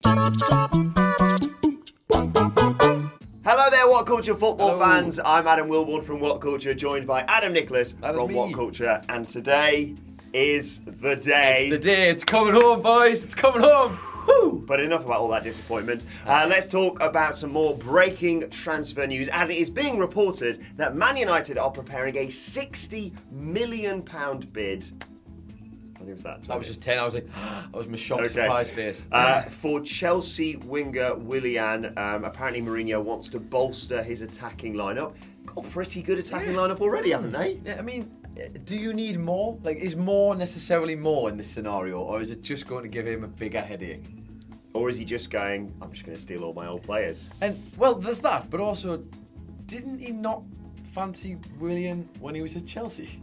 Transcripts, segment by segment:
Hello there, What Culture football fans. I'm Adam Wilborn from What Culture, joined by Adam Nicholas from What Culture, and today is the day. It's the day. It's coming home, boys. It's coming home. Woo! But enough about all that disappointment. Let's talk about some more breaking transfer news, as it is being reported that Man United are preparing a £60 million bid. I think it was that. That was just 10. I was like, that was my shocked surprise face. For Chelsea winger Willian, apparently Mourinho wants to bolster his attacking lineup. Got a pretty good attacking lineup already, haven't they? Yeah, I mean, do you need more? Like, is more necessarily more in this scenario, or is it just going to give him a bigger headache? Or is he just going, I'm just going to steal all my old players? And, well, there's that, but also, didn't he not fancy Willian when he was at Chelsea?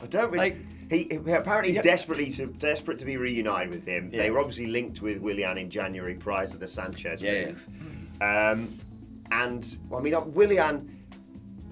I don't really... He apparently he's desperate to be reunited with him. Yeah. They were obviously linked with Willian in January prior to the Sanchez move. And, I mean, Willian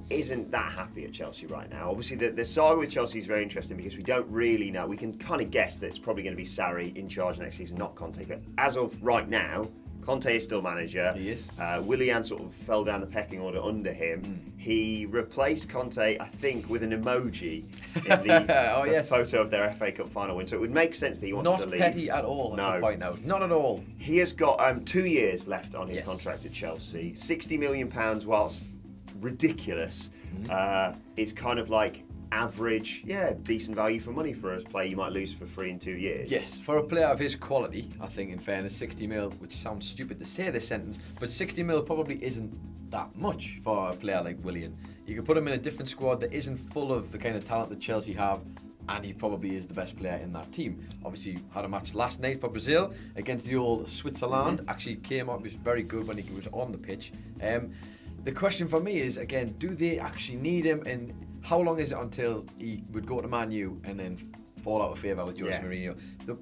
isn't that happy at Chelsea right now. Obviously, the saga with Chelsea is very interesting because we don't really know. We can kind of guess that it's probably going to be Sarri in charge next season, not Conte. But as of right now, Conte is still manager. He is. Willian sort of fell down the pecking order under him. He replaced Conte, I think, with an emoji in the photo of their FA Cup final win. So it would make sense that he wants to leave. Not petty at all at the point now. Not at all. He has got 2 years left on his contract at Chelsea. £60 million, whilst ridiculous, is kind of like average, decent value for money for a player you might lose for free in 2 years. Yes, for a player of his quality, I think, in fairness, 60 mil, which sounds stupid to say this sentence, but 60 mil probably isn't that much for a player like Willian. You could put him in a different squad that isn't full of the kind of talent that Chelsea have, and he probably is the best player in that team. Obviously, had a match last night for Brazil against the old Switzerland. Actually came up, was very good when he was on the pitch. The question for me is, again, do they actually need him, and how long is it until he would go to Man U and then fall out of favour with Jose Mourinho?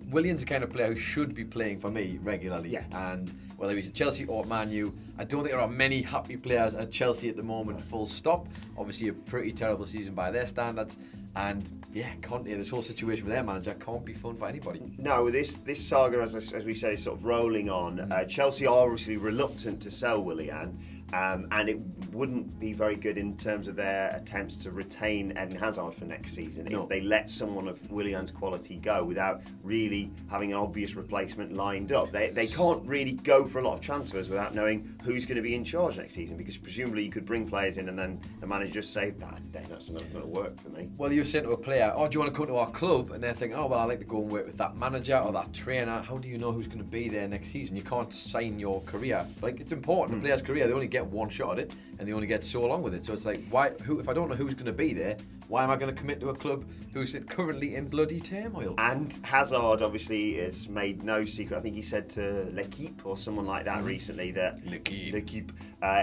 Willian's the kind of player who should be playing for me regularly, and whether he's at Chelsea or at Man U, I don't think there are many happy players at Chelsea at the moment, full stop. Obviously a pretty terrible season by their standards, and Conte, this whole situation with their manager can't be fun for anybody. No, this saga, as we say, is sort of rolling on. Chelsea are obviously reluctant to sell Willian. And it wouldn't be very good in terms of their attempts to retain Eden Hazard for next season if they let someone of Willian's quality go without really having an obvious replacement lined up. They can't really go for a lot of transfers without knowing who's going to be in charge next season, because presumably you could bring players in and then the manager just say, that's not going to work for me. Well, you're saying to a player, do you want to come to our club? And they're thinking, I'd like to go and work with that manager or that trainer. How do you know who's going to be there next season? You can't sign your career. Like, it's important. A player's career, they only get one shot at it, and they only get so long with it. So it's like, if I don't know who's going to be there, why am I going to commit to a club who's currently in bloody turmoil? And Hazard obviously has made no secret. I think he said to L'Equipe or someone like that recently that L'Equipe,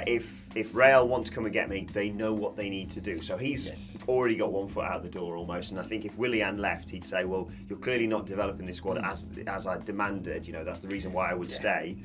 if Real want to come and get me, they know what they need to do. So he's already got one foot out the door almost. And I think if Willian left, he'd say, well, you're clearly not developing this squad as I demanded. You know, that's the reason why I would stay.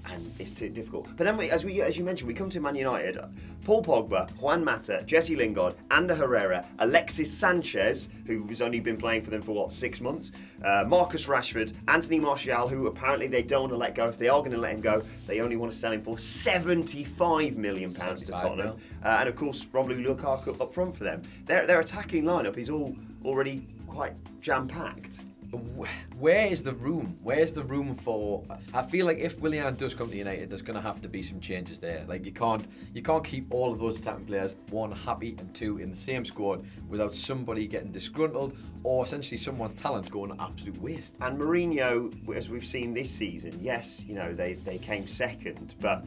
And it's too difficult. But then, as you mentioned, we come to Man United. Paul Pogba, Juan Mata, Jesse Lingard, Ander Herrera, Alexis Sanchez, who's only been playing for them for 6 months, Marcus Rashford, Anthony Martial, who apparently they don't want to let go. If they are going to let him go, they only want to sell him for £75 million to Tottenham. And of course, Romelu Lukaku up front for them. Their attacking lineup is already quite jam-packed. Where is the room? Where's the room for? I feel like if Willian does come to United, there's going to have to be some changes there. Like, you can't keep all of those attacking players, one, happy, and two, in the same squad without somebody getting disgruntled or essentially someone's talent going to absolute waste. And Mourinho, as we've seen this season, yes, they came second, but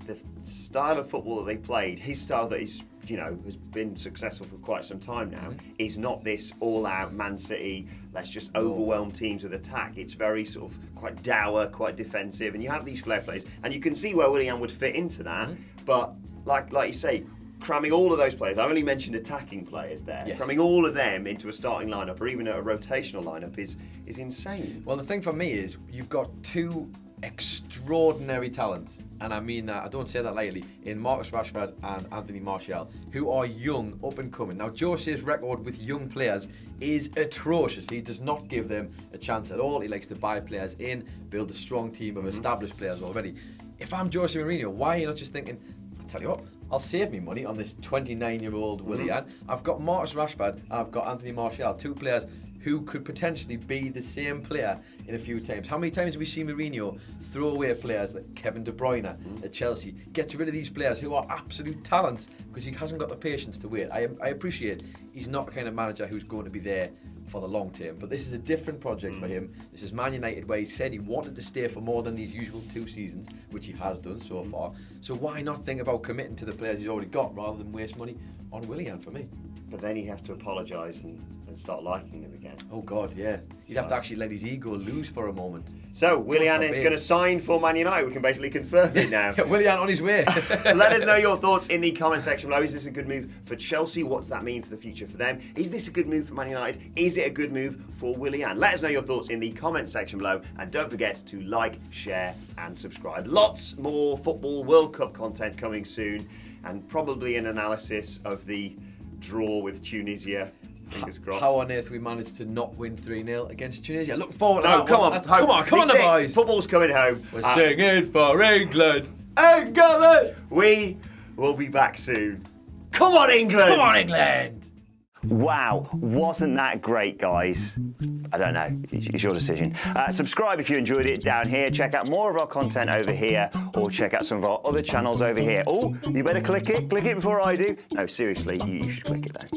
the style of football that they played, his style that is, has been successful for quite some time now, is not this all-out Man City, let's just overwhelm teams with attack. It's very sort of quite dour, quite defensive, and you have these flair players, and you can see where Willian would fit into that, but like you say, cramming all of those players, I only mentioned attacking players there, cramming all of them into a starting lineup or even a rotational lineup is insane. Well, the thing for me is you've got two extraordinary talent, and I mean that, I don't say that lightly, in Marcus Rashford and Anthony Martial, who are young, up and coming. Now, Jose's record with young players is atrocious. He does not give them a chance at all. He likes to buy players in, build a strong team of established players already. If I'm Jose Mourinho, why are you not just thinking, I'll tell you what, I'll save me money on this 29-year-old Willian. I've got Marcus Rashford and I've got Anthony Martial, two players who could potentially be the same player in a few times. How many times have we seen Mourinho throw away players like Kevin De Bruyne at Chelsea, get rid of these players who are absolute talents because he hasn't got the patience to wait? I appreciate he's not the kind of manager who's going to be there for the long term, but this is a different project for him. This is Man United, where he said he wanted to stay for more than these usual 2 seasons, which he has done so far. So why not think about committing to the players he's already got rather than waste money on Willian, for me? But then he'd have to apologise and start liking them again. Oh God, yeah. He'd have to actually let his ego loose for a moment. So, Willian is going to sign for Man United. We can basically confirm it now. Willian on his way. Let us know your thoughts in the comment section below. Is this a good move for Chelsea? What does that mean for the future for them? Is this a good move for Man United? Is it a good move for Willian? Let us know your thoughts in the comment section below. And don't forget to like, share and subscribe. Lots more Football World Cup content coming soon. And probably an analysis of the draw with Tunisia. Fingers crossed. How on earth we managed to not win 3-0 against Tunisia? Look forward to that. No, come on, come on, the boys. Football's coming home. We're singing for England. England! We will be back soon. Come on, England! Come on, England! Wow, wasn't that great, guys? I don't know, it's your decision. Subscribe if you enjoyed it down here. Check out more of our content over here, or check out some of our other channels over here. Oh, you better click it before I do. No, seriously, you should click it though.